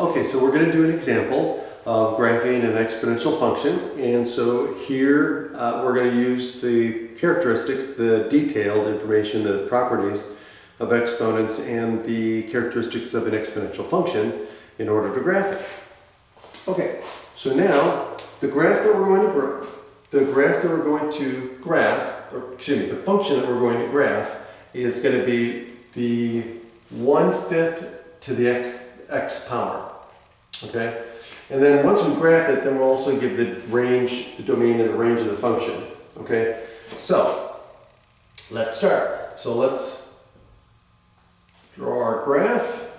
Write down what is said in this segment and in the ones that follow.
Okay, so we're going to do an example of graphing an exponential function. And so here we're going to use the characteristics, the detailed information, the properties of exponents and the characteristics of an exponential function in order to graph it. Okay, so now the graph that we're going to graph, or excuse me, the function that we're going to graph is going to be the 1/5 to the x power. Okay, and then once we graph it, then we'll also give the range, the domain, and the range of the function. Okay, so let's start. So let's draw our graph.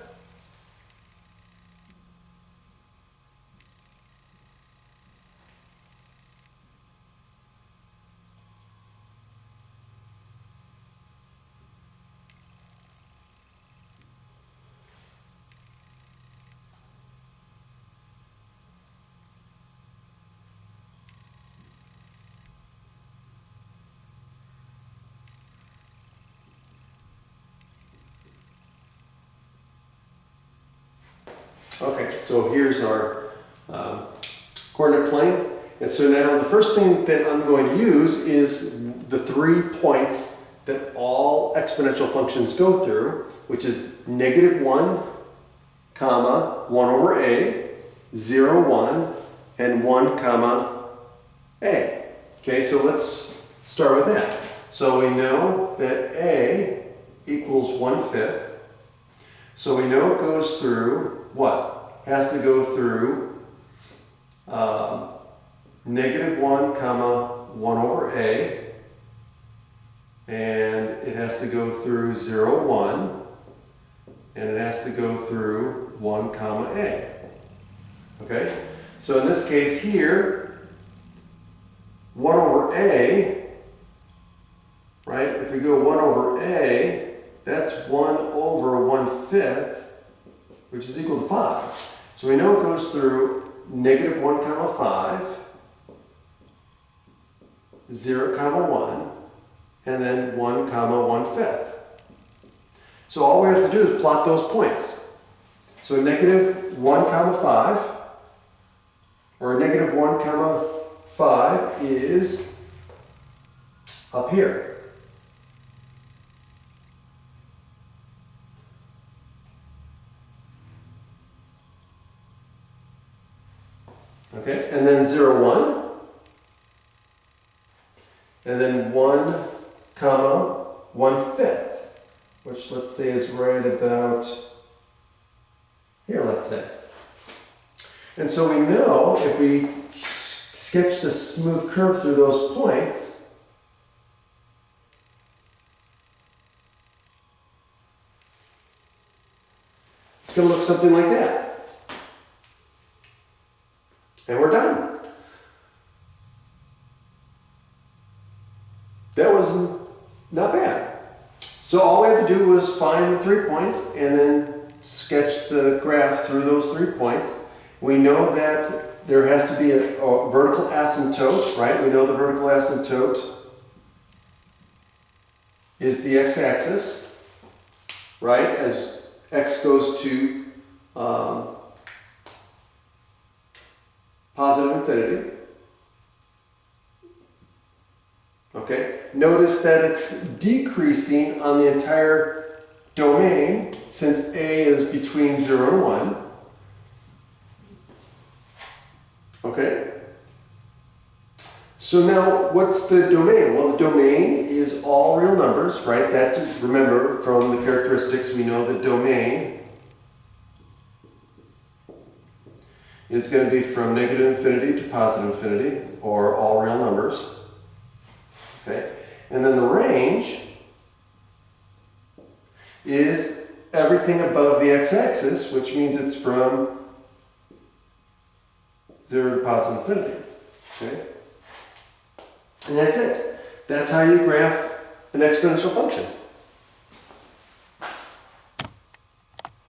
Okay, so here's our coordinate plane. And so now the first thing that I'm going to use is the 3 points that all exponential functions go through, which is -1, comma, 1 over a, 0, 1, and 1, comma, a. Okay, so let's start with that. So we know that a equals 1/5. So we know it goes through what? Has to go through -1, comma, 1 over a, and it has to go through 0, 1, and it has to go through 1, comma, a. Okay? So in this case here, 1 over a, right? If we go 1 over a, that's 1 over 1/5, which is equal to 5. So we know it goes through -1, comma, 5, 0, comma, 1, and then 1, comma, 1/5. So all we have to do is plot those points. So -1, comma, 5, or -1, comma, 5 is up here. Okay, and then 0, 1, and then 1, comma, 1/5, which let's say is right about here, let's say. And so we know if we sketch the smooth curve through those points, it's going to look something like that. And we're done. That was not bad. So all we had to do was find the 3 points and then sketch the graph through those 3 points. We know that there has to be a vertical asymptote, right? We know the vertical asymptote is the x-axis, right? As x goes to positive infinity. Okay, notice that it's decreasing on the entire domain since a is between 0 and 1. Okay, so now what's the domain? Well, the domain is all real numbers, right? That, remember, from the characteristics, we know the domain is going to be from -infinity to positive infinity, or all real numbers. Okay, and then the range is everything above the x-axis, which means it's from 0 to positive infinity. Okay, and that's it. That's how you graph an exponential function.